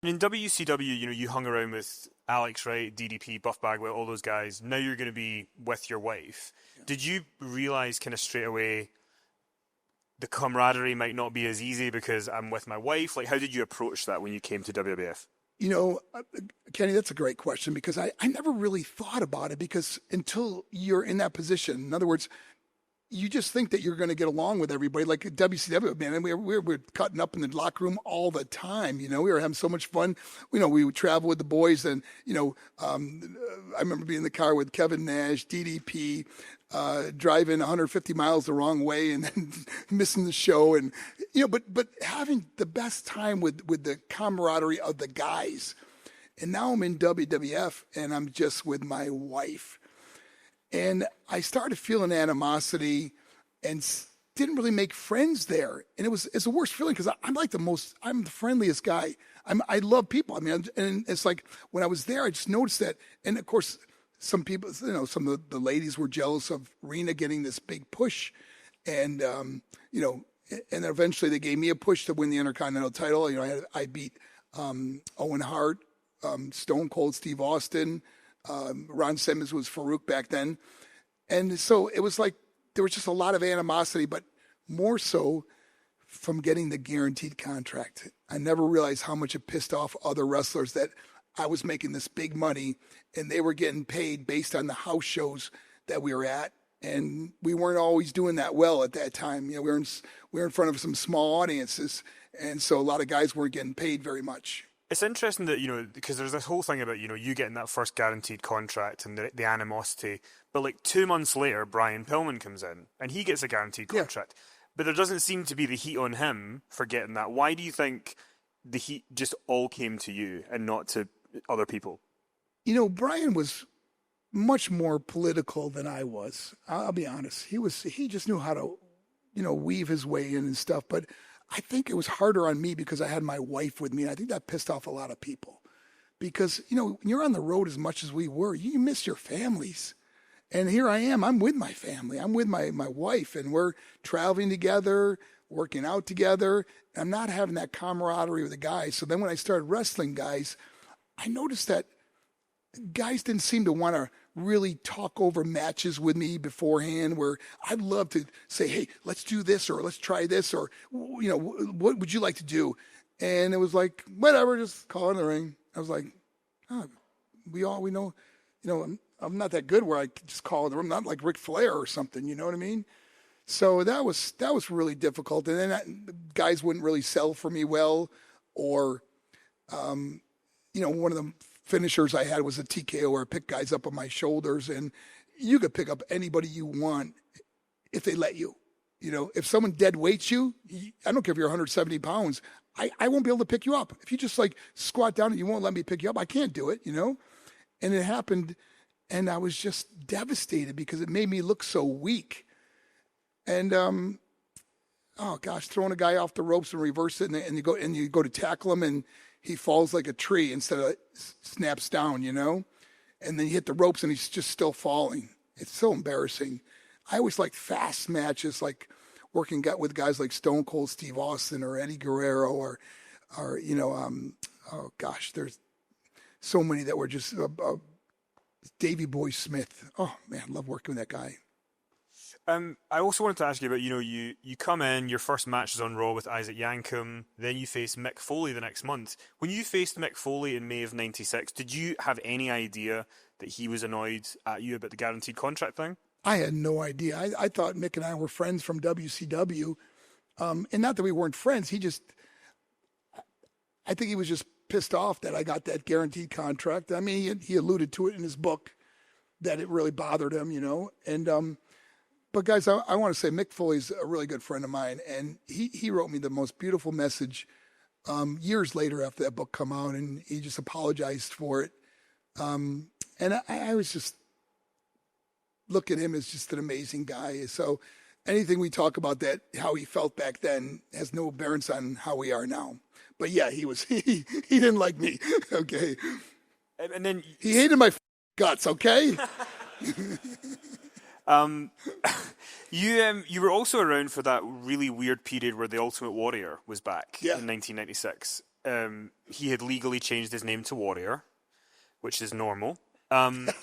In WCW, you hung around with Alex Wright, DDP, Buff Bagwell, all those guys. Now you're going to be with your wife. Yeah. Did you realize kind of straight away the camaraderie might not be as easy because I'm with my wife? Like, how did you approach that when you came to WWF? You know, Kenny, that's a great question because I never really thought about it because until you're in that position, in other words, you just think that you're going to get along with everybody. Like at WCW, man, and we were cutting up in the locker room all the time. You know, we were having so much fun. You know, we would travel with the boys, and I remember being in the car with Kevin Nash, DDP, driving 150 miles the wrong way, and then missing the show, and but having the best time with the camaraderie of the guys. And now I'm in WWF, and I'm just with my wife. And I started feeling animosity and didn't really make friends there. And it's the worst feeling because I'm the friendliest guy. I love people. I mean, and it's like when I was there, I just noticed that. And of course, some people, some of the ladies were jealous of Rena getting this big push. And, and eventually they gave me a push to win the Intercontinental title. I beat Owen Hart, Stone Cold Steve Austin, Ron Simmons was Farouk back then. And so it was like there was just a lot of animosity, but more so from getting the guaranteed contract. I never realized how much it pissed off other wrestlers that I was making this big money and they were getting paid based on the house shows that we were at. And we weren't always doing that well at that time. We were in front of some small audiences. And so a lot of guys weren't getting paid very much. It's interesting that, because there's this whole thing about, you getting that first guaranteed contract and the animosity. But like 2 months later, Brian Pillman comes in and he gets a guaranteed contract. Yeah. But there doesn't seem to be the heat on him for getting that. Why do you think the heat just all came to you and not to other people? Brian was much more political than I was. I'll be honest. He just knew how to, weave his way in and stuff. But I think it was harder on me because I had my wife with me. And I think that pissed off a lot of people because, when you're on the road as much as we were, you miss your families. And here I am. I'm with my family. I'm with my wife, and we're traveling together, working out together. I'm not having that camaraderie with the guys. So then when I started wrestling guys, I noticed that guys didn't seem to want to really talk over matches with me beforehand, where I'd love to say, hey, let's do this, or let's try this, or, what would you like to do? And it was like, whatever, just call in the ring. I was like, we know, I'm not that good where I could just call in the ring. I'm not like Ric Flair or something, you know what I mean? So that was really difficult. And then guys wouldn't really sell for me well, or, one of the finishers I had was a TKO where I picked guys up on my shoulders, and you could pick up anybody you want if they let you. If someone dead weights you, I don't care if you're 170 pounds, I won't be able to pick you up. If you just like squat down and you won't let me pick you up, I can't do it, And it happened, and I was just devastated because it made me look so weak. And throwing a guy off the ropes and reverse it, and you go to tackle him, and he falls like a tree instead of snaps down, and then you hit the ropes and he's just still falling. It's so embarrassing. I always liked fast matches, like working with guys like Stone Cold Steve Austin or Eddie Guerrero or there's so many that were just Davey Boy Smith. Oh man, I love working with that guy. I also wanted to ask you about, you come in, your first match is on Raw with Isaac Yankem, then you face Mick Foley the next month. When you faced Mick Foley in May of '96, did you have any idea that he was annoyed at you about the guaranteed contract thing? I had no idea. I thought Mick and I were friends from WCW, and not that we weren't friends. I think he was just pissed off that I got that guaranteed contract. I mean, he alluded to it in his book that it really bothered him, and But guys, I want to say Mick Foley's a really good friend of mine, and he wrote me the most beautiful message years later after that book come out, and he just apologized for it. And I was just look at him as just an amazing guy. So anything we talk about that, how he felt back then, has no bearance on how we are now. But yeah, he didn't like me. Okay, and then he hated my guts. Okay. You were also around for that really weird period where the Ultimate Warrior was back in 1996. he had legally changed his name to Warrior, which is normal. What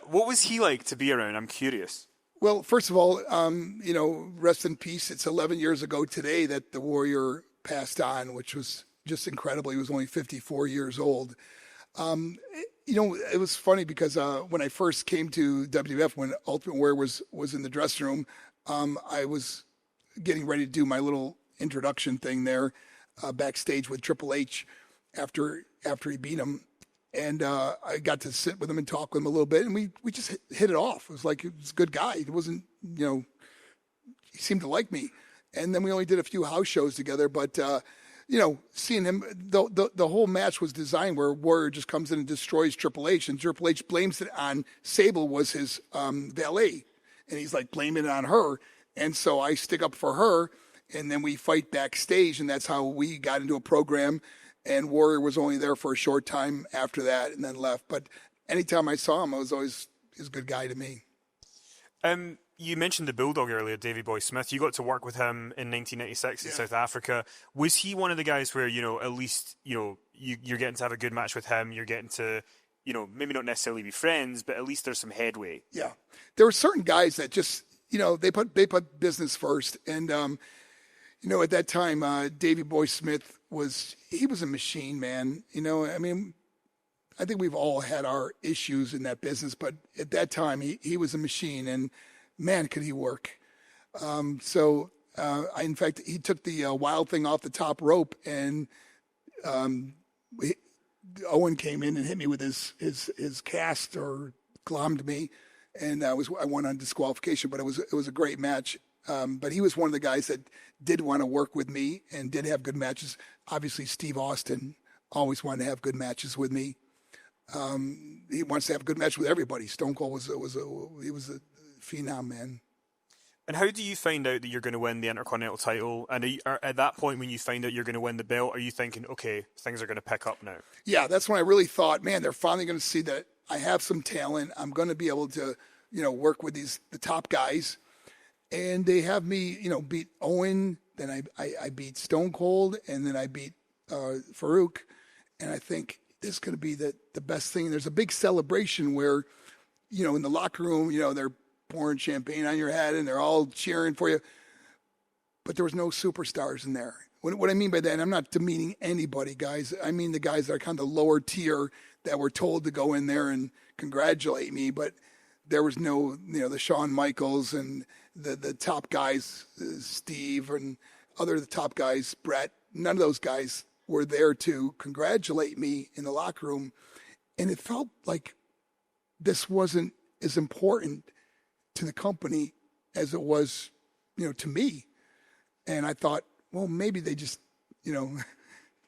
was he like to be around? I'm curious. Well, first of all, rest in peace. It's 11 years ago today that the Warrior passed on, which was just incredible. He was only 54 years old. It was funny because when I first came to WWF, when Ultimate Warrior was in the dressing room, I was getting ready to do my little introduction thing there backstage with Triple H after he beat him. And I got to sit with him and talk with him a little bit, and we just hit it off. It was like, he was a good guy. He wasn't, he seemed to like me. And then we only did a few house shows together, but, seeing him, the whole match was designed where Warrior just comes in and destroys Triple H, and Triple H blames it on Sable was his valet. And he's like blaming it on her. And so I stick up for her, and then we fight backstage, and that's how we got into a program. And Warrior was only there for a short time after that and then left. But anytime I saw him, he was a good guy to me. You mentioned the Bulldog earlier, Davey Boy Smith. You got to work with him in 1996 in South Africa. Was he one of the guys where, at least, you're getting to have a good match with him, you're getting to, maybe not necessarily be friends, but at least there's some headway? Yeah. There were certain guys that just, they put business first. And, at that time, Davey Boy Smith was a machine, man. I think we've all had our issues in that business, but at that time he was a machine, and man, could he work. In fact, he took the wild thing off the top rope, and Owen came in and hit me with his cast or glommed me, and I won on disqualification, but it was a great match. But he was one of the guys that did want to work with me and did have good matches. Obviously, Steve Austin always wanted to have good matches with me. He wants to have a good match with everybody. Stone Cold was a phenom, man. And how do you find out that you're going to win the Intercontinental title? And at that point, when you find out you're going to win the belt, are you thinking, okay, things are going to pick up now? Yeah, that's when I really thought, man, they're finally going to see that I have some talent. I'm going to be able to, work with the top guys. And they have me, beat Owen. Then I beat Stone Cold, and then I beat Farouk. And I think this is going to be the best thing. There's a big celebration where, in the locker room, they're pouring champagne on your head and they're all cheering for you. But there was no superstars in there. What I mean by that, and I'm not demeaning anybody, guys. I mean the guys that are kind of lower tier that were told to go in there and congratulate me. But there was no, the Shawn Michaels and the top guys, Steve and the top guys, Brett. None of those guys were there to congratulate me in the locker room. And it felt like this wasn't as important to the company as it was, to me. And I thought, well, maybe they just,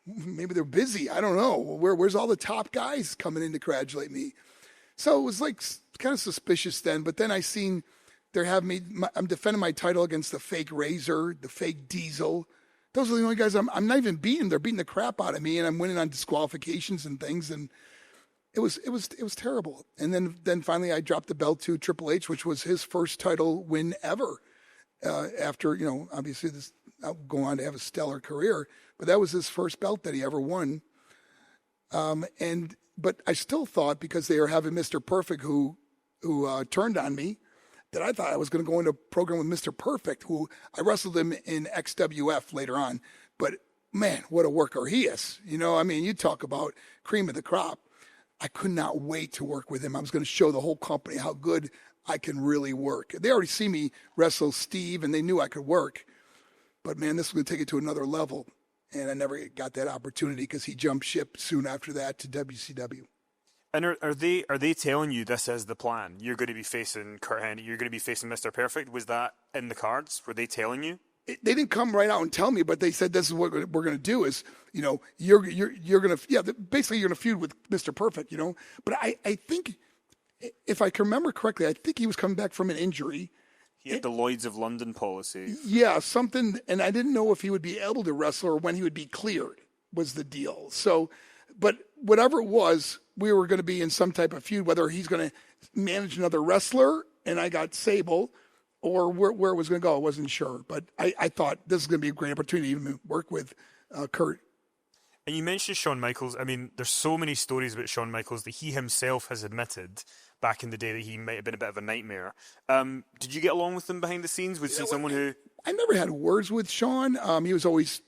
maybe they're busy. I don't know. Where's all the top guys coming in to congratulate me? So it was like kind of suspicious then. But then I seen they're having me. I'm defending my title against the fake Razor, the fake Diesel. Those are the only guys I'm not even beating. They're beating the crap out of me, and I'm winning on disqualifications and things. And it was terrible. And then finally I dropped the belt to Triple H, which was his first title win ever. After obviously this, I'll go on to have a stellar career, but that was his first belt that he ever won. But I still thought, because they were having Mr. Perfect who turned on me, that I thought I was going to go into a program with Mr. Perfect, who I wrestled him in XWF later on. But man, what a worker he is. You talk about cream of the crop. I could not wait to work with him. I was going to show the whole company how good I can really work. They already see me wrestle Steve, and they knew I could work. But man, this was going to take it to another level. And I never got that opportunity because he jumped ship soon after that to WCW. And are they telling you this is the plan? You're going to be facing Kurt Hennig. You're going to be facing Mr. Perfect. Was that in the cards? Were they telling you? They didn't come right out and tell me, but they said this is what we're going to do. Is you're going to basically you're going to feud with Mr. Perfect. But I think, if I can remember correctly, I think he was coming back from an injury. He had the Lloyds of London policy. Yeah, something, and I didn't know if he would be able to wrestle or when he would be cleared was the deal. So, but whatever it was, we were going to be in some type of feud, whether he's going to manage another wrestler, and I got Sable, or where it was going to go. I wasn't sure. But I thought this is going to be a great opportunity to even work with Kurt. And you mentioned Shawn Michaels. I mean, there's so many stories about Shawn Michaels that he himself has admitted back in the day that he might have been a bit of a nightmare. Did you get along with him behind the scenes? Was he someone who... I never had words with Shawn. He was always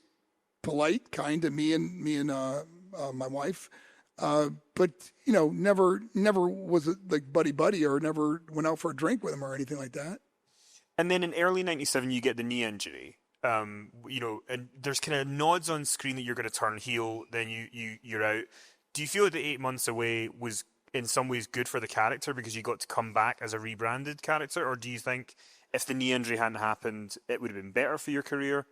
polite, kind to me and my wife. But, never was it like buddy or never went out for a drink with him or anything like that. And then in early 97, you get the knee injury. And there's kind of nods on screen that you're going to turn heel, then you're out. Do you feel that the 8 months away was in some ways good for the character because you got to come back as a rebranded character? Or do you think if the knee injury hadn't happened, it would have been better for your career?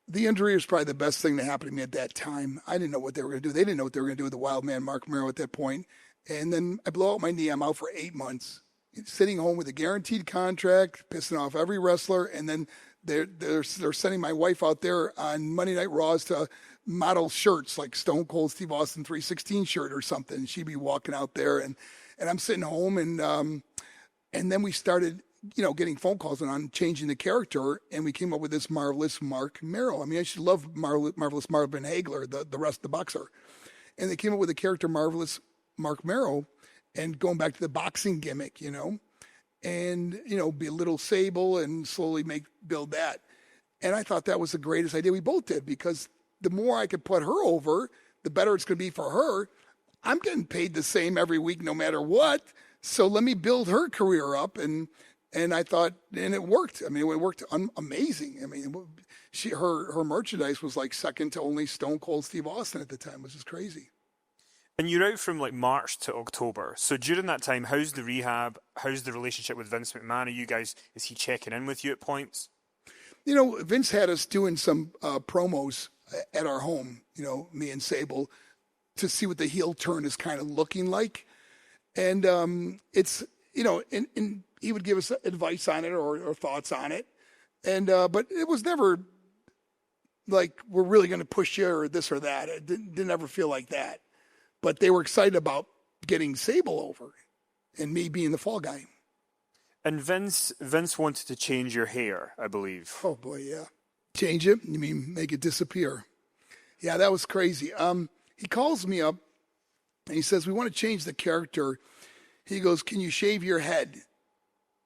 The injury was probably the best thing that happened to me at that time. I didn't know what they were going to do. They didn't know what they were going to do with the wild man, Marc Mero, at that point. And then I blow out my knee. I'm out for 8 months, sitting home with a guaranteed contract, pissing off every wrestler. And then they're sending my wife out there on Monday Night Raws to model shirts like Stone Cold Steve Austin 316 shirt or something. She'd be walking out there, and I'm sitting home, and then we started, getting phone calls on changing the character, and we came up with this marvelous Marc Mero. I mean, I should love marvelous Marvin Hagler, the boxer, and they came up with the character marvelous Marc Mero, and going back to the boxing gimmick, and belittle Sable and slowly build that. And I thought that was the greatest idea. We both did, because the more I could put her over, the better it's going to be for her. I'm getting paid the same every week, no matter what. So let me build her career up. And I thought, and it worked. I mean, it worked amazing. I mean, her merchandise was like second to only Stone Cold Steve Austin at the time, which is crazy. And you're out from like March to October. So during that time, how's the rehab? How's the relationship with Vince McMahon? Is he checking in with you at points? Vince had us doing some promos at our home, me and Sable, to see what the heel turn is kind of looking like. And it's, and he would give us advice on it or thoughts on it. And but it was never like, we're really going to push you or this or that. It didn't ever feel like that. But they were excited about getting Sable over and me being the fall guy. And Vince wanted to change your hair, I believe. Oh, boy, yeah. Change it? You mean make it disappear? Yeah, that was crazy. He calls me up, and he says, we want to change the character. He goes, can you shave your head?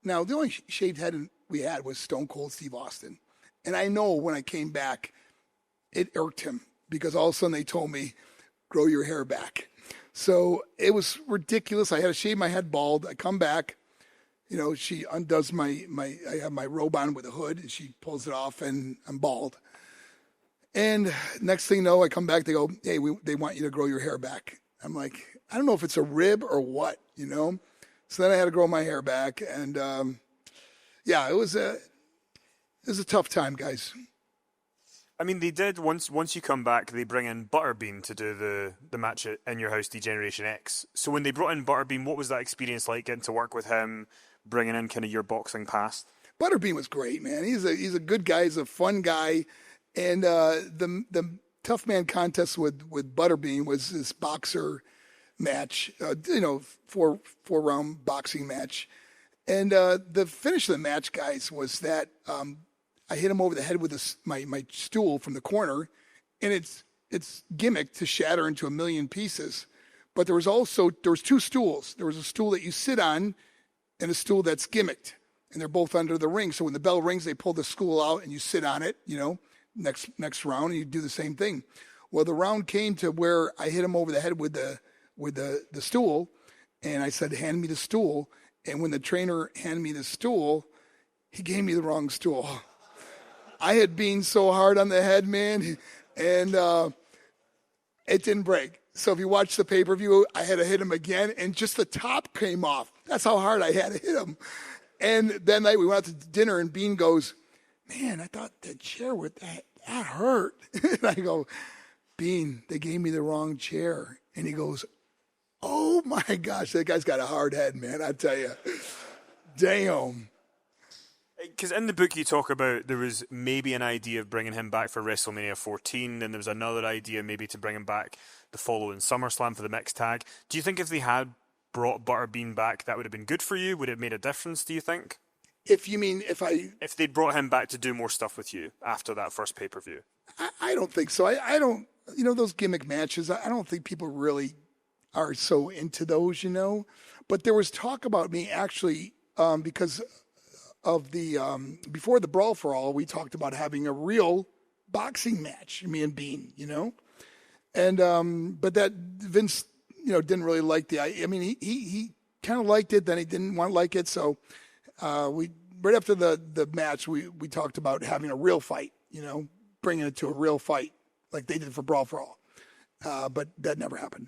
Now, the only shaved head we had was Stone Cold Steve Austin. And I know when I came back, it irked him, because all of a sudden they told me, grow your hair back. So it was ridiculous. I had to shave my head bald. I come back. She undoes I have my robe on with a hood, and she pulls it off, and I'm bald. And next thing you know, I come back, they go, hey, they want you to grow your hair back. I'm like, I don't know if it's a rib or what, So then I had to grow my hair back, and it was a tough time, guys. I mean, they did, once you come back, they bring in Butterbean to do the match In Your House, Degeneration X. So when they brought in Butterbean, what was that experience like, getting to work with him, bringing in kind of your boxing past? Butterbean was great, man. He's a good guy. He's a fun guy. And the Tough Man contest with Butterbean was this boxer match, 4-round boxing match. And the finish of the match, guys, was that I hit him over the head with my stool from the corner, and it's gimmicked to shatter into a million pieces. But there was two stools. There was a stool that you sit on and a stool that's gimmicked, and they're both under the ring. So when the bell rings, they pull the stool out and you sit on it, next round, and you do the same thing. Well, the round came to where I hit him over the head with the stool, and I said, hand me the stool. And when the trainer handed me the stool, he gave me the wrong stool. I had been so hard on the head, man, and it didn't break. So if you watch the pay-per-view, I had to hit him again, and just the top came off. That's how hard I had to hit him. And that night we went out to dinner, and Bean goes, man, I thought the chair would that hurt. And I go, Bean, they gave me the wrong chair. And he goes, oh my gosh, that guy's got a hard head, man, I tell you. Damn. Because in the book you talk about there was maybe an idea of bringing him back for WrestleMania 14, then there was another idea maybe to bring him back the following SummerSlam for the mixed tag. Do you think if they had brought Butterbean back, that would have been good for you? Would it have made a difference, do you think? If they'd brought him back to do more stuff with you after that first pay-per-view? I don't think so. I don't those gimmick matches, I don't think people really are so into those, But there was talk about me actually, because of the, before the Brawl for All, we talked about having a real boxing match, me and Bean, And, but that Vince, didn't really like he kind of liked it, then he didn't want to like it. So, right after the match, we talked about having a real fight, bringing it to a real fight like they did for Brawl for All. But that never happened.